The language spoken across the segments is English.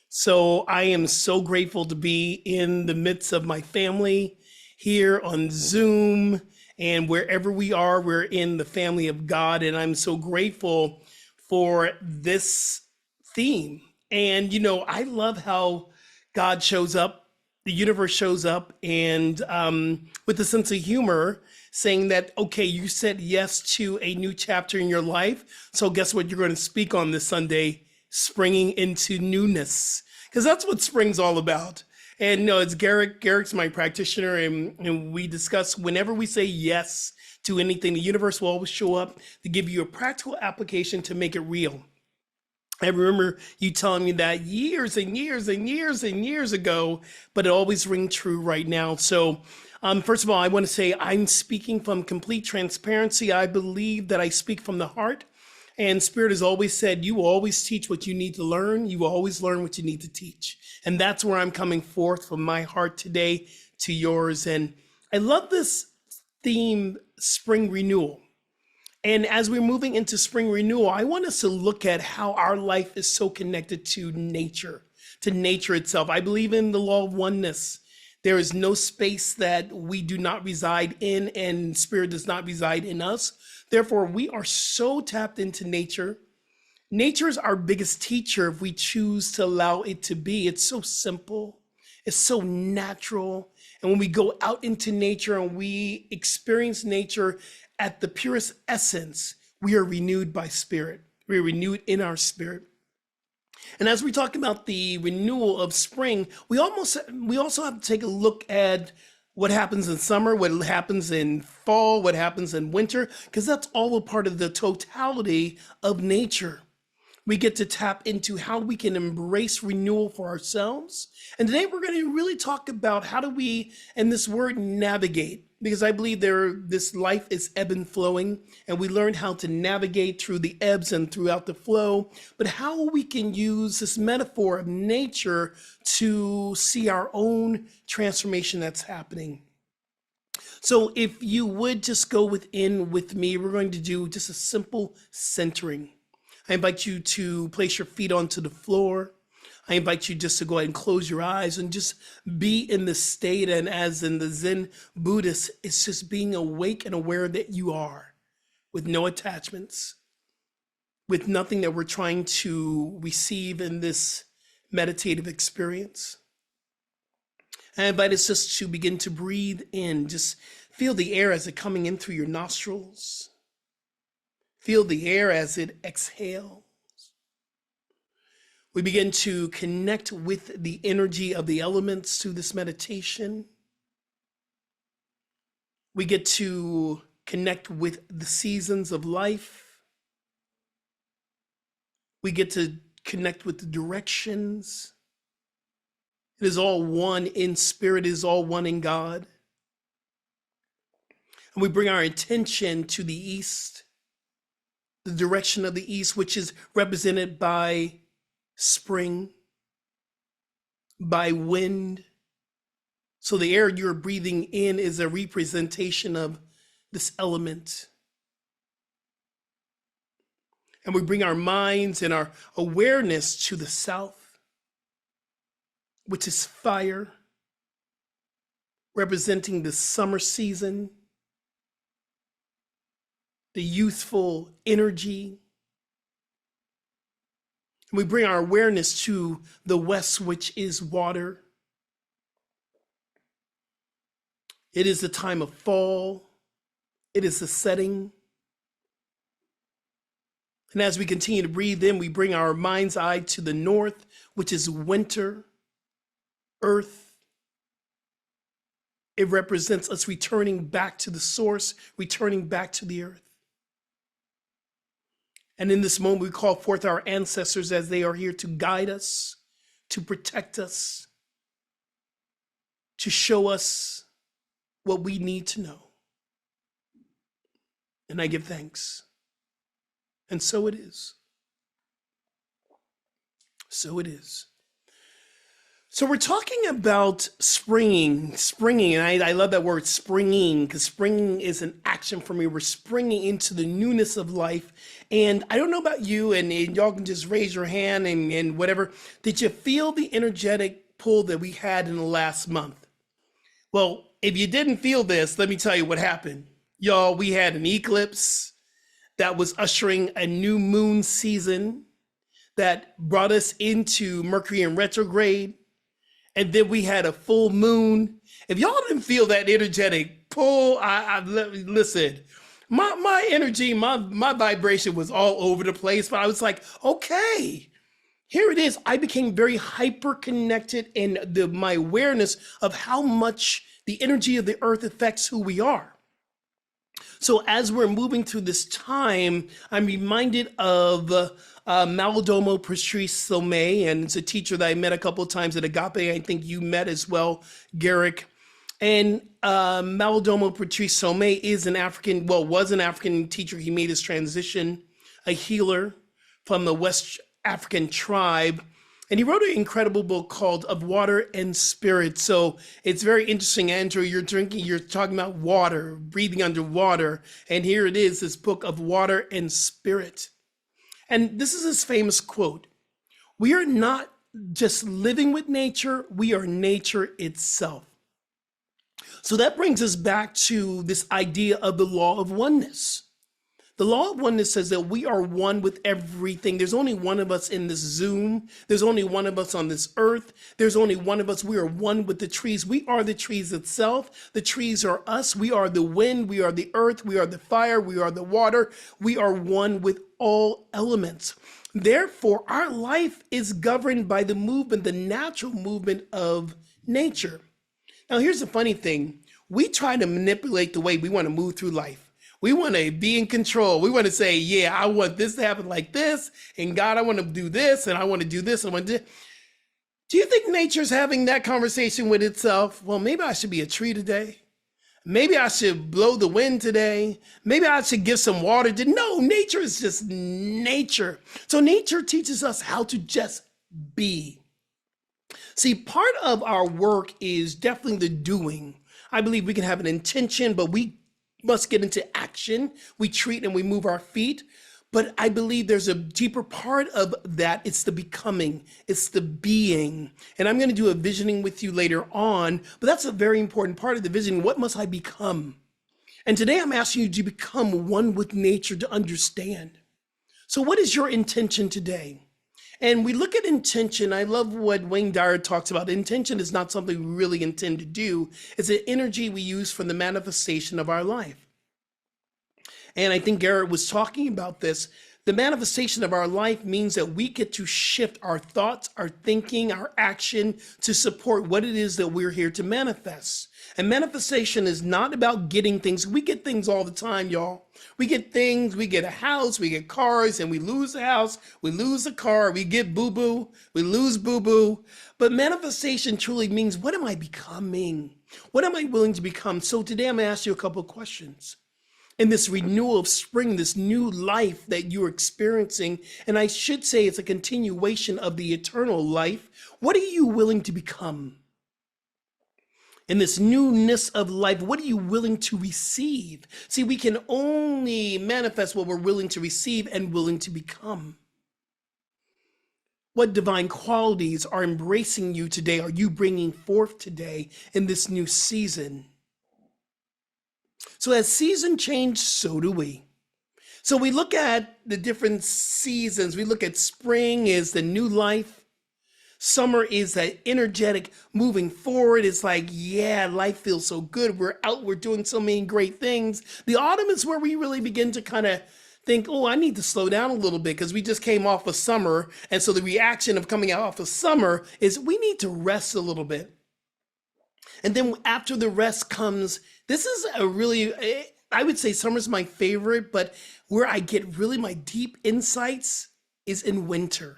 So I am so grateful to be in the midst of my family here on Zoom and wherever we are, we're in the family of God. And I'm so grateful for this theme. And, I love how God shows up, the universe shows up, and with a sense of humor, saying that, okay, you said yes to a new chapter in your life. So guess what you're going to speak on this Sunday? Springing into newness, because that's what spring's all about. And no, it's Garrick. Garrick's my practitioner, and we discuss whenever we say yes to anything, the universe will always show up to give you a practical application to make it real. I remember you telling me that years and years and years and years ago, but it always rings true right now. So, first of all, I want to say I'm speaking from complete transparency. I believe that I speak from the heart. And Spirit has always said, you will always teach what you need to learn. You will always learn what you need to teach. And that's where I'm coming forth from my heart today to yours. And I love this theme, spring renewal. And as we're moving into spring renewal, I want us to look at how our life is so connected to nature itself. I believe in the law of oneness. There is no space that we do not reside in, and Spirit does not reside in us. Therefore, we are so tapped into nature. Nature is our biggest teacher if we choose to allow it to be. It's so simple, it's so natural. And when we go out into nature and we experience nature at the purest essence, we are renewed by Spirit. We are renewed in our spirit. And as we talk about the renewal of spring, we also have to take a look at what happens in summer, what happens in fall, what happens in winter, because that's all a part of the totality of nature. We get to tap into how we can embrace renewal for ourselves. And today we're going to really talk about how do we, and this word navigate, because I believe this life is ebb and flowing, and we learn how to navigate through the ebbs and throughout the flow, but how we can use this metaphor of nature to see our own transformation that's happening. So if you would just go within with me, we're going to do just a simple centering. I invite you to place your feet onto the floor. I invite you just to go ahead and close your eyes and just be in the state. And as in the Zen Buddhist, it's just being awake and aware that you are, with no attachments, with nothing that we're trying to receive in this meditative experience. I invite us just to begin to breathe in. Just feel the air as it coming in through your nostrils. Feel the air as it exhales. We begin to connect with the energy of the elements through this meditation. We get to connect with the seasons of life. We get to connect with the directions. It is all one in spirit, it is all one in God. And we bring our attention to the east, the direction of the east, which is represented by spring, by wind. So the air you're breathing in is a representation of this element. And we bring our minds and our awareness to the south, which is fire, representing the summer season, the youthful energy. And we bring our awareness to the west, which is water. It is the time of fall. It is the setting. And as we continue to breathe in, we bring our mind's eye to the north, which is winter, earth. It represents us returning back to the source, returning back to the earth. And in this moment, we call forth our ancestors as they are here to guide us, to protect us, to show us what we need to know. And I give thanks. And so it is. So it is. So we're talking about springing, and I love that word springing because springing is an action for me. We're springing into the newness of life. And I don't know about you, and y'all can just raise your hand and whatever. Did you feel the energetic pull that we had in the last month? Well, if you didn't feel this, let me tell you what happened. Y'all, we had an eclipse that was ushering a new moon season that brought us into Mercury in retrograde. And then we had a full moon. If y'all didn't feel that energetic pull, listen, my energy, my vibration was all over the place. But I was like, okay, here it is. I became very hyper connected in my awareness of how much the energy of the earth affects who we are. So as we're moving through this time, I'm reminded of Maldomo Patrice Somé, and it's a teacher that I met a couple of times at Agape. I think you met as well, Garrick. And Maldomo Patrice Somé is was an African teacher. He made his transition, a healer from the West African tribe. And he wrote an incredible book called Of Water and Spirit. So it's very interesting, Andrew, you're talking about water, breathing underwater. And here it is, this book of Water and Spirit. And this is his famous quote: "We are not just living with nature, we are nature itself." So that brings us back to this idea of the law of oneness. The law of oneness says that we are one with everything. There's only one of us in this Zoom. There's only one of us on this earth. There's only one of us. We are one with the trees. We are the trees itself. The trees are us. We are the wind. We are the earth. We are the fire. We are the water. We are one with all elements. Therefore, our life is governed by the movement, the natural movement of nature. Now, here's the funny thing. We try to manipulate the way we want to move through life. We want to be in control. We want to say, yeah, I want this to happen like this. And God, I want to do this. And I want to do this. Do you think nature's having that conversation with itself? Well, maybe I should be a tree today. Maybe I should blow the wind today. Maybe I should give some water. No, nature is just nature. So nature teaches us how to just be. See, part of our work is definitely the doing. I believe we can have an intention, but we must get into action. We treat and we move our feet. But I believe there's a deeper part of that. It's the becoming, it's the being. And I'm going to do a visioning with you later on, but that's a very important part of the visioning. What must I become? And today I'm asking you to become one with nature, to understand. So what is your intention today? And we look at intention. I love what Wayne Dyer talks about. Intention is not something we really intend to do. It's an energy we use for the manifestation of our life. And I think Garrett was talking about this. The manifestation of our life means that we get to shift our thoughts, our thinking, our action to support what it is that we're here to manifest. And manifestation is not about getting things. We get things all the time, y'all. We get things, we get a house, we get cars, and we lose the house, we lose the car, we get boo-boo, we lose boo-boo. But manifestation truly means, what am I becoming? What am I willing to become? So today I'm gonna ask you a couple of questions. In this renewal of spring, this new life that you're experiencing, and I should say it's a continuation of the eternal life, what are you willing to become? In this newness of life, what are you willing to receive? See, we can only manifest what we're willing to receive and willing to become. What divine qualities are embracing you today? Are you bringing forth today in this new season? So as season change, so do we. So we look at the different seasons. We look at spring is the new life. Summer is that energetic moving forward. It's like, yeah, life feels so good. We're out, we're doing so many great things. The autumn is where we really begin to kind of think, oh, I need to slow down a little bit because we just came off of summer. And so the reaction of coming out off of summer is we need to rest a little bit. And then after the rest comes, this is a really, I would say summer's my favorite, but where I get really my deep insights is in winter.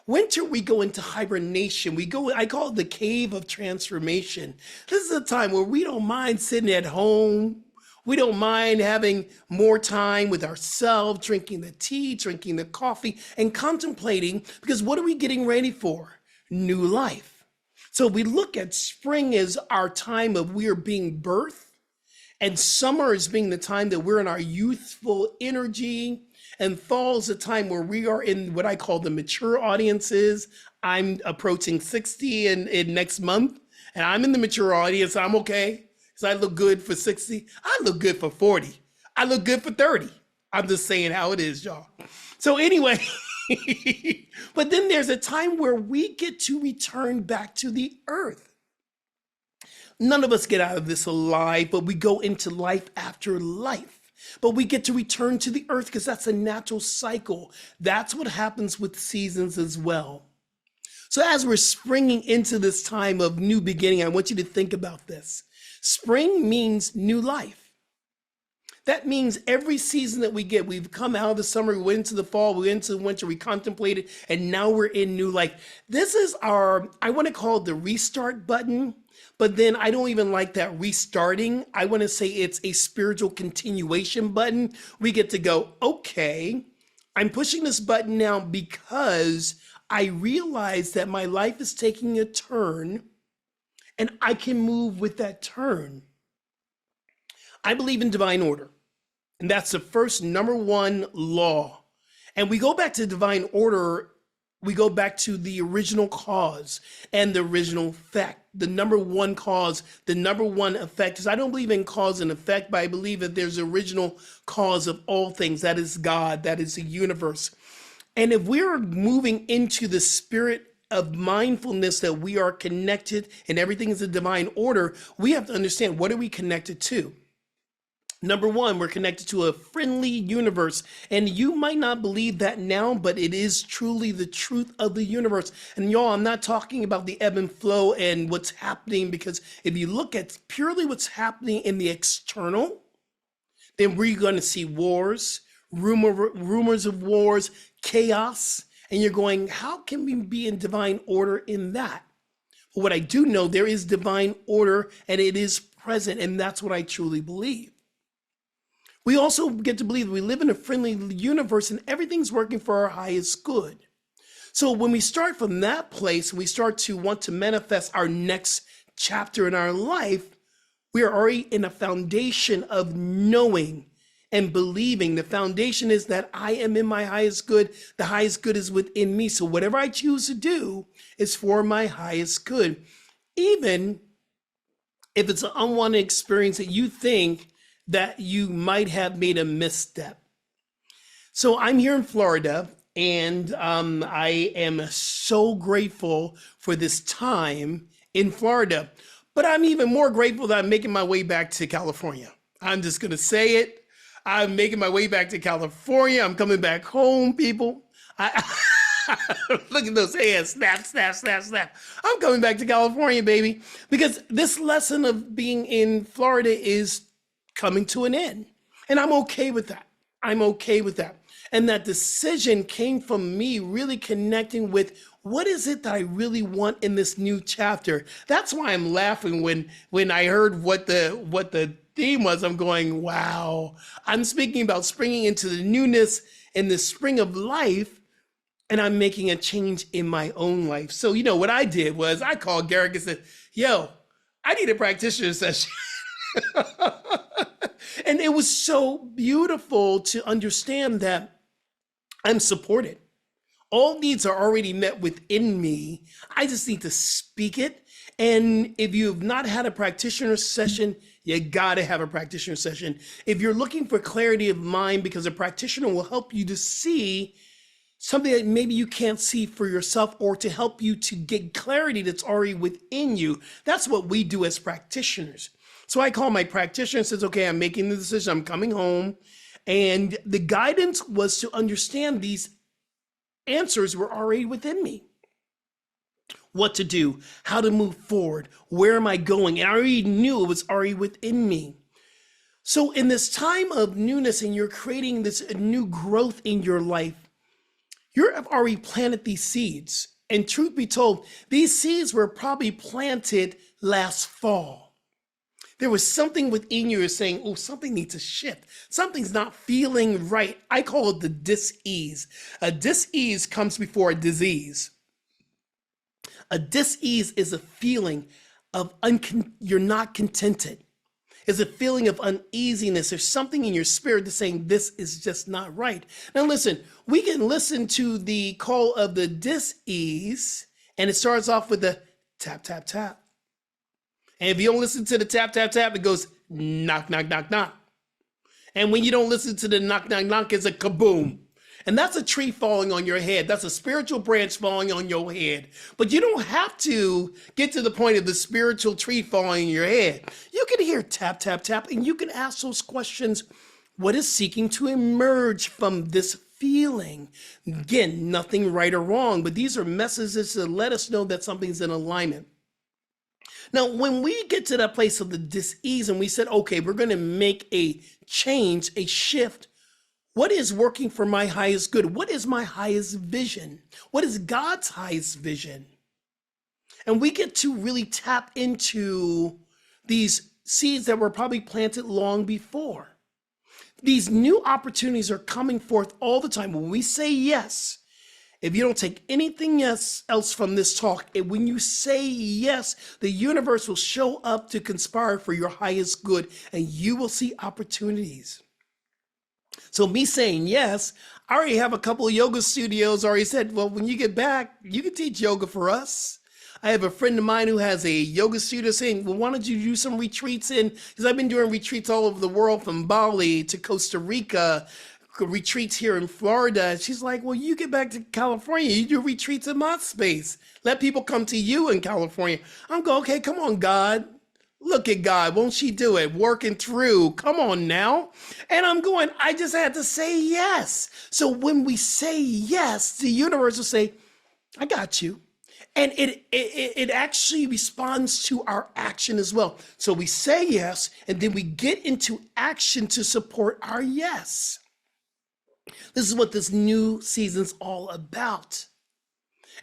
Winter, we go into hibernation. I call it the cave of transformation. This is a time where we don't mind sitting at home. We don't mind having more time with ourselves, drinking the tea, drinking the coffee, and contemplating, because what are we getting ready for? New life. So we look at spring as our time of we are being birthed, and summer is being the time that we're in our youthful energy, and fall is the time where we are in what I call the mature audiences. I'm approaching 60 in next month, and I'm in the mature audience. I'm okay because I look good for 60. I look good for 40. I look good for 30. I'm just saying how it is, y'all. So anyway, but then there's a time where we get to return back to the earth. None of us get out of this alive, but we go into life after life. But we get to return to the earth because that's a natural cycle. That's what happens with seasons as well. So as we're springing into this time of new beginning, I want you to think about this. Spring means new life. That means every season that we get, we've come out of the summer, we went into the fall, we went into the winter, we contemplated, and now we're in new life. This is our, I want to call it the restart button, but then I don't even like that restarting. I want to say it's a spiritual continuation button. We get to go, okay, I'm pushing this button now because I realize that my life is taking a turn and I can move with that turn. I believe in divine order. And that's the first number one law. And we go back to divine order, we go back to the original cause and the original effect. The number one cause, the number one effect, because I don't believe in cause and effect, but I believe that there's the original cause of all things. That is God, that is the universe. And if we're moving into the spirit of mindfulness that we are connected and everything is a divine order, we have to understand, what are we connected to? Number one, we're connected to a friendly universe. And you might not believe that now, but it is truly the truth of the universe. And y'all, I'm not talking about the ebb and flow and what's happening, because if you look at purely what's happening in the external, then we're going to see wars, rumors of wars, chaos. And you're going, how can we be in divine order in that? But what I do know, there is divine order and it is present. And that's what I truly believe. We also get to believe that we live in a friendly universe and everything's working for our highest good. So when we start from that place, we start to want to manifest our next chapter in our life, we are already in a foundation of knowing and believing. The foundation is that I am in my highest good. The highest good is within me. So whatever I choose to do is for my highest good. Even if it's an unwanted experience that you think that you might have made a misstep. So I'm here in Florida, and I am so grateful for this time in Florida. But I'm even more grateful that I'm making my way back to California. I'm just gonna say it. I'm making my way back to California. I'm coming back home, people. Look at those hands, snap, snap, snap, snap. I'm coming back to California, baby, because this lesson of being in Florida is coming to an end. And I'm okay with that. I'm okay with that. And that decision came from me really connecting with what is it that I really want in this new chapter. That's why I'm laughing when I heard what the theme was. I'm going, wow. I'm speaking about springing into the newness in the spring of life, and I'm making a change in my own life. So, you know, what I did was I called Garrick and said, yo, I need a practitioner session. And it was so beautiful to understand that I'm supported. All needs are already met within me. I just need to speak it. And if you have not had a practitioner session, you gotta have a practitioner session. If you're looking for clarity of mind, because a practitioner will help you to see something that maybe you can't see for yourself, or to help you to get clarity that's already within you. That's what we do as practitioners. So I call my practitioner and says, okay, I'm making the decision, I'm coming home. And the guidance was to understand these answers were already within me. What to do, how to move forward, where am I going? And I already knew it was already within me. So in this time of newness, and you're creating this new growth in your life, you have already planted these seeds. And truth be told, these seeds were probably planted last fall. There was something within you saying, oh, something needs to shift. Something's not feeling right. I call it the dis-ease. A dis-ease comes before a disease. A dis-ease is a feeling of you're not contented. It's a feeling of uneasiness. There's something in your spirit that's saying this is just not right. Now listen, we can listen to the call of the dis-ease, and it starts off with the tap, tap, tap. And if you don't listen to the tap, tap, tap, it goes knock, knock, knock, knock. And when you don't listen to the knock, knock, knock, it's a kaboom. And that's a tree falling on your head. That's a spiritual branch falling on your head. But you don't have to get to the point of the spiritual tree falling on your head. You can hear tap, tap, tap, and you can ask those questions. What is seeking to emerge from this feeling? Again, nothing right or wrong, but these are messages to let us know that something's in alignment. Now, when we get to that place of the dis-ease and we said, okay, we're going to make a change, a shift, what is working for my highest good? What is my highest vision? What is God's highest vision? And we get to really tap into these seeds that were probably planted long before. These new opportunities are coming forth all the time. When we say yes, if you don't take anything else from this talk, when you say yes, the universe will show up to conspire for your highest good, and you will see opportunities. So me saying yes, I already have a couple of yoga studios already said, well, when you get back, you can teach yoga for us. I have a friend of mine who has a yoga studio saying, well, why don't you do some retreats because I've been doing retreats all over the world, from Bali to Costa Rica, retreats here in Florida. She's like, well, you get back to California, you do retreats in my space. Let people come to you in California. I'm going, okay, come on, God. Look at God, won't she do it? Working through, come on now. And I'm going, I just had to say yes. So when we say yes, the universe will say, I got you. And it actually responds to our action as well. So we say yes, and then we get into action to support our yes. This is what this new season's all about.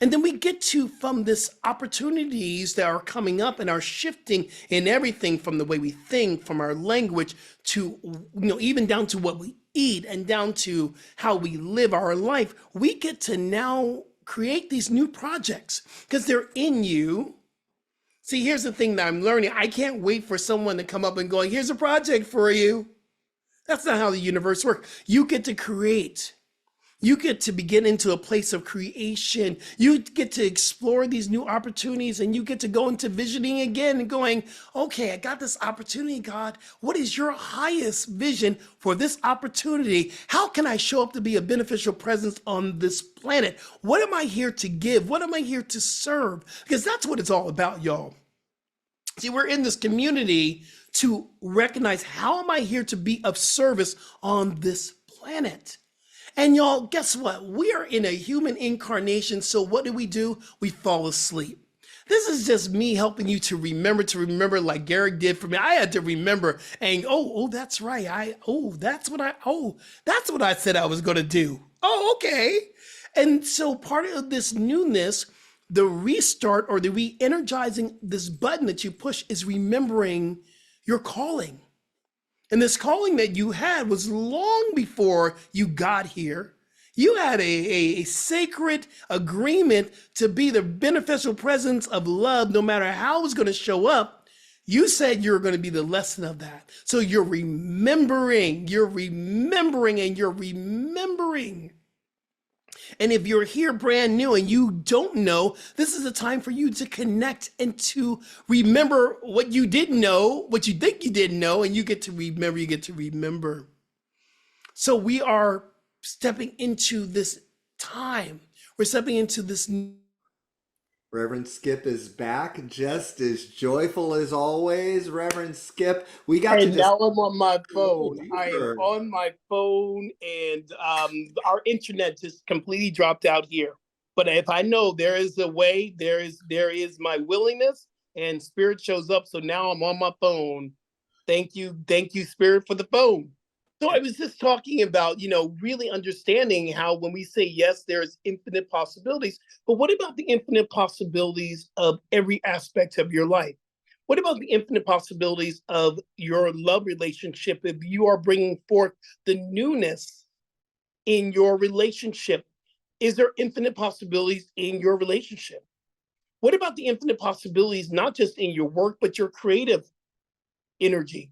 And then we get to, from this opportunities that are coming up and are shifting in everything from the way we think, from our language to, even down to what we eat and down to how we live our life. We get to now create these new projects because they're in you. See, here's the thing that I'm learning. I can't wait for someone to come up and go, here's a project for you. That's not how the universe works. You get to create. You get to begin into a place of creation. You get to explore these new opportunities, and you get to go into visioning again and going, okay, I got this opportunity, God. What is your highest vision for this opportunity? How can I show up to be a beneficial presence on this planet? What am I here to give? What am I here to serve? Because that's what it's all about, y'all. See, we're in this community to recognize, how am I here to be of service on this planet? And y'all, guess what? We are in a human incarnation. So what do? We fall asleep. This is just me helping you to remember like Garrick did for me. I had to remember and, that's right. That's what I said I was going to do. Oh, okay. And so part of this newness, the restart or the re-energizing this button that you push, is remembering your calling. And this calling that you had was long before you got here. You had a sacred agreement to be the beneficial presence of love, no matter how it was going to show up. You said you were going to be the lesson of that. So you're remembering. And if you're here brand new and you don't know, this is a time for you to connect and to remember what you didn't know, what you think you didn't know, and you get to remember. So we are stepping into this time. We're stepping into this. Reverend Skip is back, just as joyful as always. Reverend Skip, we got and now I'm on my phone. I am on my phone, and our internet just completely dropped out here. But if I know there is a way, there is my willingness, and Spirit shows up. So now I'm on my phone. Thank you, Spirit, for the phone. So I was just talking about, really understanding how when we say yes, there's infinite possibilities. But what about the infinite possibilities of every aspect of your life? What about the infinite possibilities of your love relationship if you are bringing forth the newness in your relationship? Is there infinite possibilities in your relationship? What about the infinite possibilities, not just in your work, but your creative energy?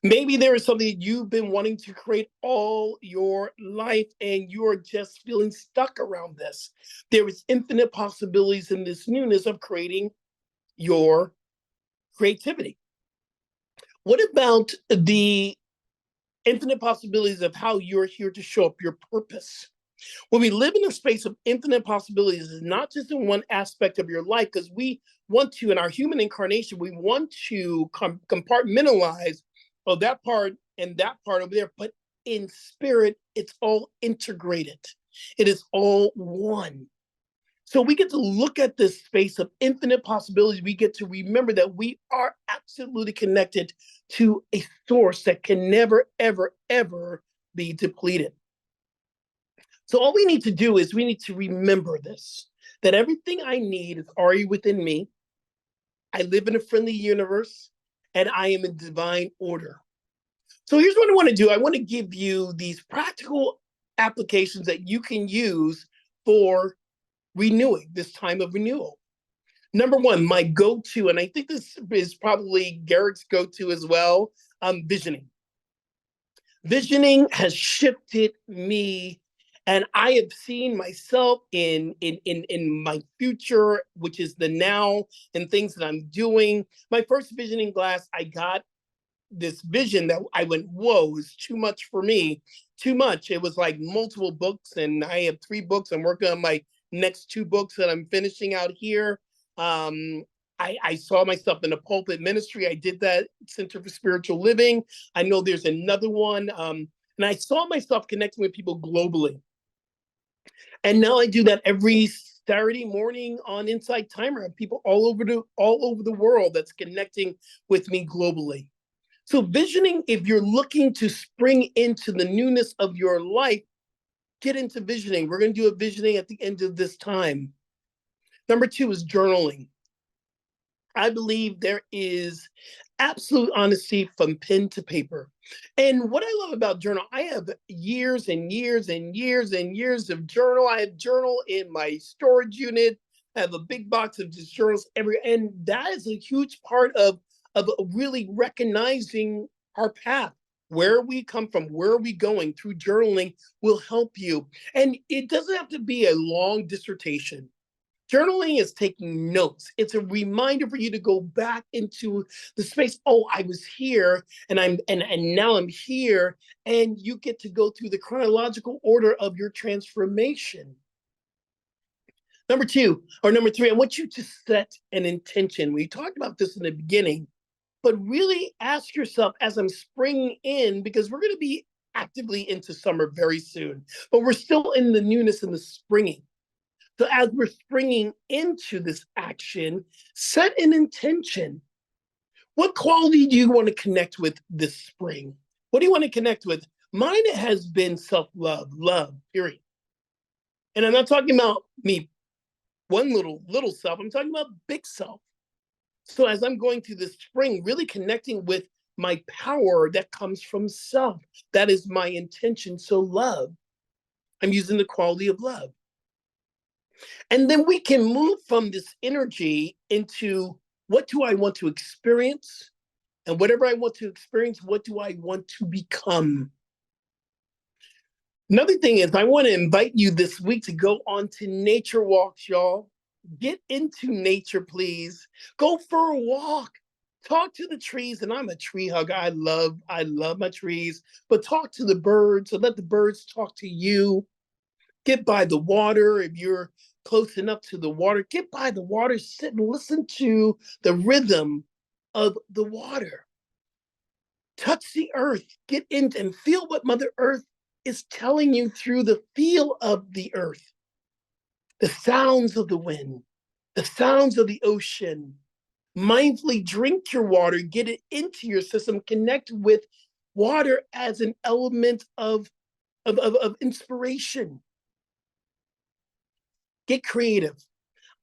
Maybe there is something that you've been wanting to create all your life and you're just feeling stuck around this. There is infinite possibilities in this newness of creating your creativity. What about the infinite possibilities of how you're here to show up your purpose? When we live in a space of infinite possibilities, it's not just in one aspect of your life, because we want to, in our human incarnation, we want to compartmentalize, oh, that part and that part over there. But in spirit, it's all integrated, it is all one. So we get to look at this space of infinite possibilities. We get to remember that we are absolutely connected to a source that can never, ever, ever be depleted. So all we need to do is we need to remember this, that everything I need is already within me. I live in a friendly universe and I am in divine order. So here's what I want to do. I want to give you these practical applications that you can use for renewing, this time of renewal. Number one, my go-to, and I think this is probably Garrick's go-to as well, visioning. Visioning has shifted me, and I have seen myself in my future, which is the now, and things that I'm doing. My first visioning glass, I got this vision that I went, whoa, it's too much for me, too much. It was like multiple books, and I have 3 books. I'm working on my next 2 books that I'm finishing out here. I saw myself in a pulpit ministry. I did that Center for Spiritual Living. I know there's another one. And I saw myself connecting with people globally. And now I do that every Saturday morning on Insight Timer. I have people all over the world that's connecting with me globally. So visioning, if you're looking to spring into the newness of your life, get into visioning. We're going to do a visioning at the end of this time. Number 2 is journaling. I believe there is absolute honesty from pen to paper. And what I love about journal, I have years and years and years and years of journal. I have journal in my storage unit. I have a big box of just journals and that is a huge part of really recognizing our path. Where we come from, where are we going, through journaling will help you. And it doesn't have to be a long dissertation. Journaling is taking notes. It's a reminder for you to go back into the space. Oh, I was here and now I'm here. And you get to go through the chronological order of your transformation. Number 3, I want you to set an intention. We talked about this in the beginning, but really ask yourself as I'm springing in, because we're going to be actively into summer very soon, but we're still in the newness and the springing. So as we're springing into this action, set an intention. What quality do you want to connect with this spring? What do you want to connect with? Mine has been self-love, love, period. And I'm not talking about me, one little self. I'm talking about big self. So as I'm going through this spring, really connecting with my power that comes from self. That is my intention. So love. I'm using the quality of love. And then we can move from this energy into, what do I want to experience? And whatever I want to experience, what do I want to become? Another thing is, I want to invite you this week to go on to nature walks, y'all. Get into nature, please. Go for a walk. Talk to the trees. And I'm a tree hugger. I love my trees. But talk to the birds and let the birds talk to you. Get by the water. If you're close enough to the water, get by the water, sit and listen to the rhythm of the water. Touch the earth, get in and feel what Mother Earth is telling you through the feel of the earth. The sounds of the wind, the sounds of the ocean. Mindfully drink your water, get it into your system, connect with water as an element of inspiration. Get creative.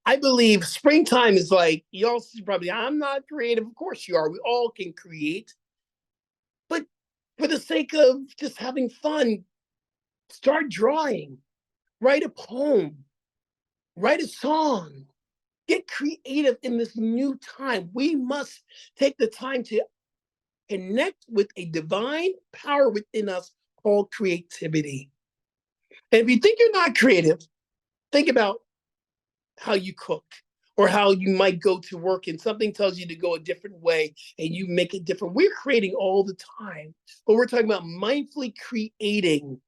I believe springtime is like, y'all probably, I'm not creative. Of course you are. We all can create. But for the sake of just having fun, start drawing, write a poem, write a song, Get creative in this new time. We must take the time to connect with a divine power within us called creativity. And if you think you're not creative, think about how you cook or how you might go to work and something tells you to go a different way and you make it different. We're creating all the time, but we're talking about mindfully creating.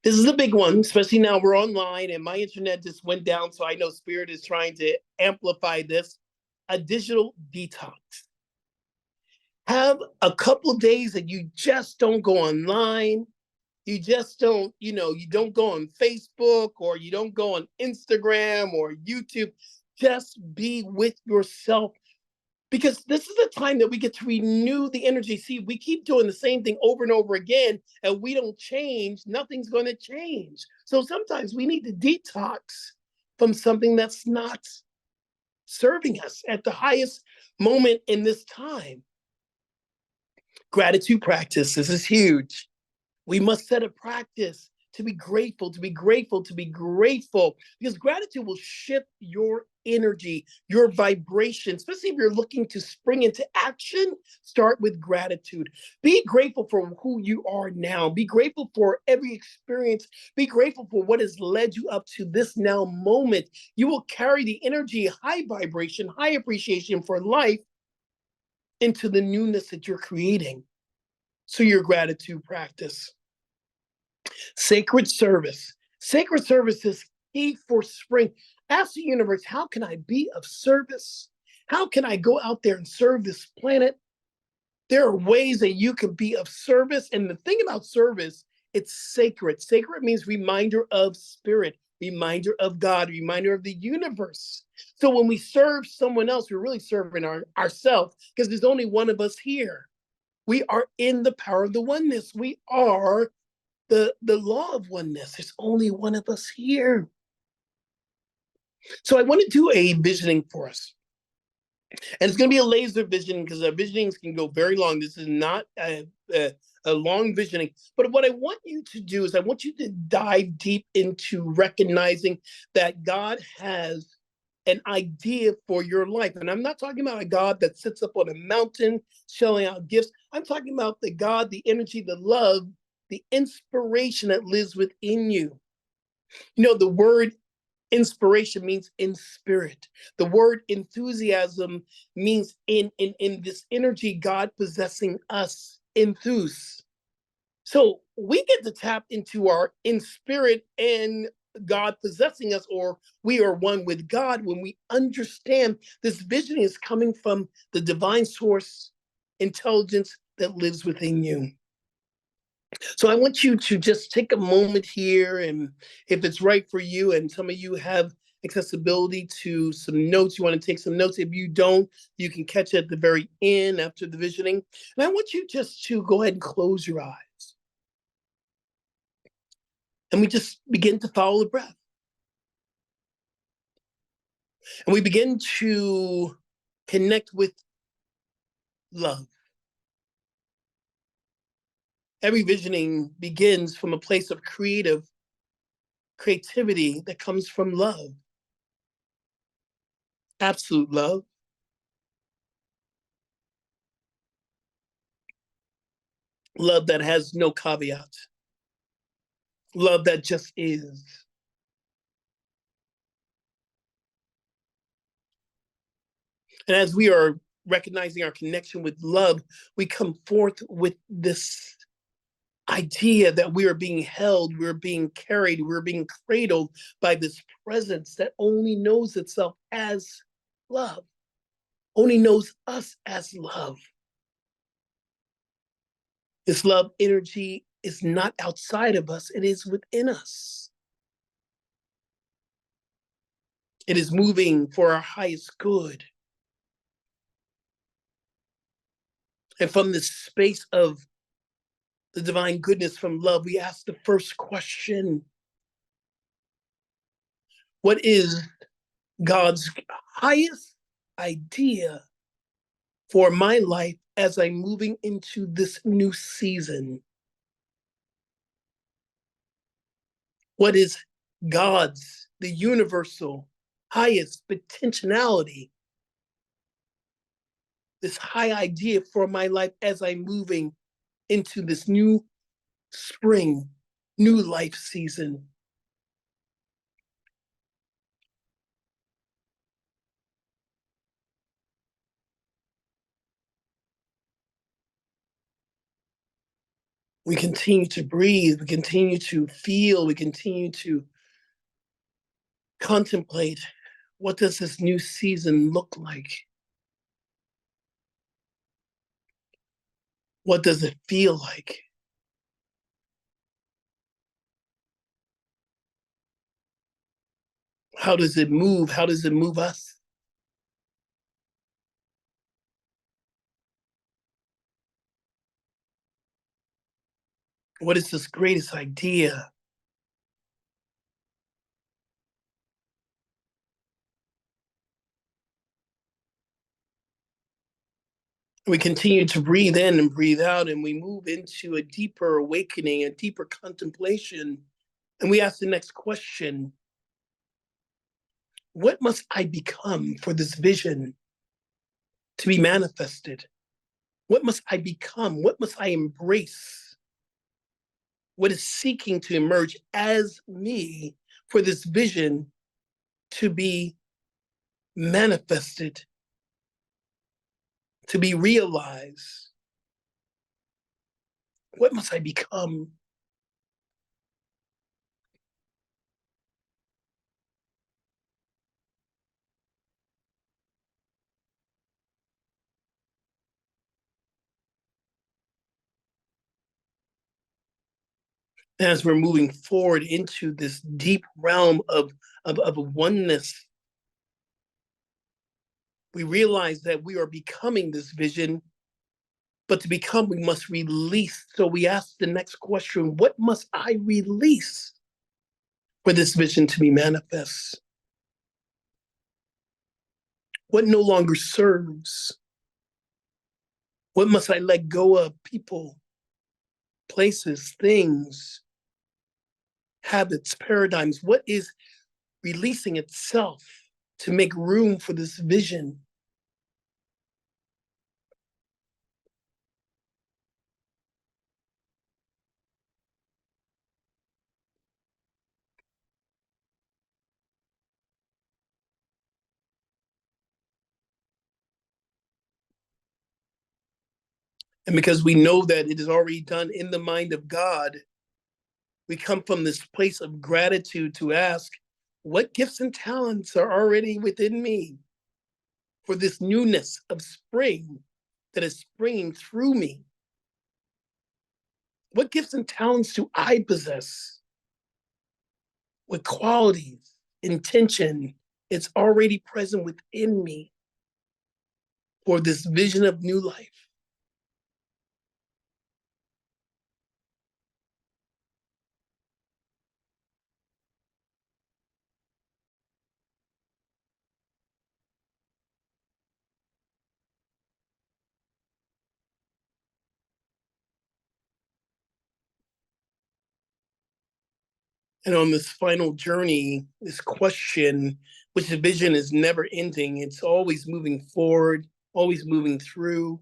This is a big one, especially now we're online and my internet just went down. So I know Spirit is trying to amplify this. A digital detox. Have a couple of days that you just don't go online. You just don't, you don't go on Facebook or you don't go on Instagram or YouTube. Just be with yourself because this is a time that we get to renew the energy. See, we keep doing the same thing over and over again and we don't change. Nothing's going to change. So sometimes we need to detox from something that's not serving us at the highest moment in this time. Gratitude practice. This is huge. We must set a practice to be grateful, to be grateful, to be grateful, because gratitude will shift your energy, your vibration, especially if you're looking to spring into action. Start with gratitude. Be grateful for who you are now. Be grateful for every experience. Be grateful for what has led you up to this now moment. You will carry the energy, high vibration, high appreciation for life into the newness that you're creating. So your gratitude practice. Sacred service. Sacred service is key for spring. Ask the universe, how can I be of service? How can I go out there and serve this planet? There are ways that you can be of service. And the thing about service, it's sacred. Sacred means reminder of spirit, reminder of God, reminder of the universe. So when we serve someone else, we're really serving ourselves because there's only one of us here. We are in the power of the oneness. We are the law of oneness. There's only one of us here. So I want to do a visioning for us. And it's going to be a laser vision because our visionings can go very long. This is not a long visioning. But what I want you to do is I want you to dive deep into recognizing that God has an idea for your life. And I'm not talking about a God that sits up on a mountain shelling out gifts. I'm talking about the God, the energy, the love, the inspiration that lives within you. The word inspiration means in spirit. The word enthusiasm means in this energy, God possessing us, enthuse. So we get to tap into our in spirit and God possessing us, or we are one with God when we understand this vision is coming from the divine source intelligence that lives within you. So I want you to just take a moment here, and if it's right for you, and some of you have accessibility to some notes, you want to take some notes. If you don't, you can catch it at the very end after the visioning. And I want you just to go ahead and close your eyes. And we just begin to follow the breath. And we begin to connect with love. Every visioning begins from a place of creativity that comes from love. Absolute love. Love that has no caveat. Love that just is. And as we are recognizing our connection with love, we come forth with this idea that we are being held, we're being carried, we're being cradled by this presence that only knows itself as love, only knows us as love. This love energy is not outside of us, it is within us. It is moving for our highest good. And from this space of the divine goodness from love, we ask the first question: what is God's highest idea for my life as I'm moving into this new season? What is God's, the universal, highest potentiality, this high idea for my life as I'm moving into this new spring, new life season. We continue to breathe, we continue to feel, we continue to contemplate, what does this new season look like? What does it feel like? How does it move? How does it move us? What is this greatest idea? We continue to breathe in and breathe out, and we move into a deeper awakening, a deeper contemplation. And we ask the next question: what must I become for this vision to be manifested? What must I become? What must I embrace? What is seeking to emerge as me for this vision to be manifested, to be realized? What must I become? As we're moving forward into this deep realm of oneness, we realize that we are becoming this vision, but to become, we must release. So we ask the next question: what must I release for this vision to be manifest? What no longer serves? What must I let go of? People, places, things, habits, paradigms. What is releasing itself to make room for this vision? And because we know that it is already done in the mind of God, we come from this place of gratitude to ask, what gifts and talents are already within me for this newness of spring that is springing through me? What gifts and talents do I possess? What qualities, intention, it's already present within me for this vision of new life? And on this final journey, this question, which the vision is never ending, it's always moving forward, always moving through.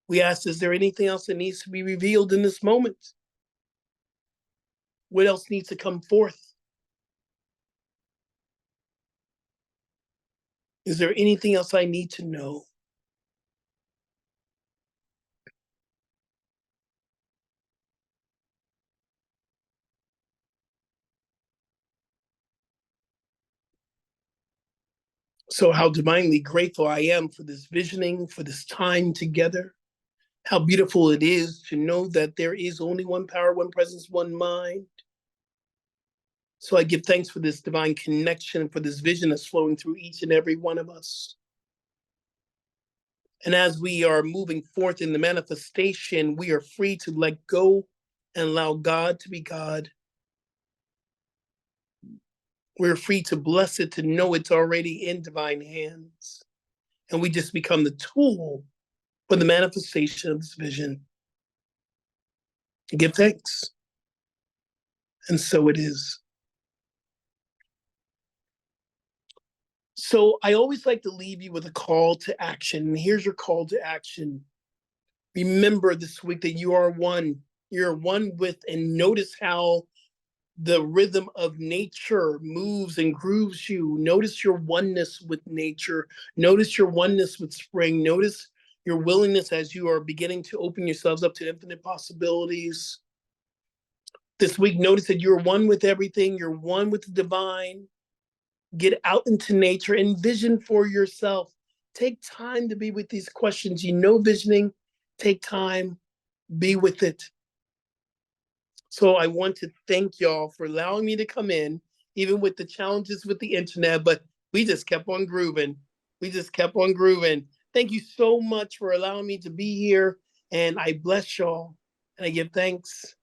We ask, is there anything else that needs to be revealed in this moment? What else needs to come forth? Is there anything else I need to know? So, how divinely grateful I am for this visioning, for this time together. How beautiful it is to know that there is only one power, one presence, one mind. So, I give thanks for this divine connection, for this vision that's flowing through each and every one of us. And as we are moving forth in the manifestation, we are free to let go and allow God to be God. We're free to bless it, to know it's already in divine hands. And we just become the tool for the manifestation of this vision. Give thanks. And so it is. So I always like to leave you with a call to action. And here's your call to action. Remember this week that you are one. You're one with, and notice how the rhythm of nature moves and grooves you. Notice your oneness with nature. Notice your oneness with spring. Notice your willingness as you are beginning to open yourselves up to infinite possibilities. This week, notice that you're one with everything. You're one with the divine. Get out into nature, envision for yourself. Take time to be with these questions. You know, visioning, take time, be with it. So I want to thank y'all for allowing me to come in, even with the challenges with the internet, but we just kept on grooving. We just kept on grooving. Thank you so much for allowing me to be here. And I bless y'all and I give thanks.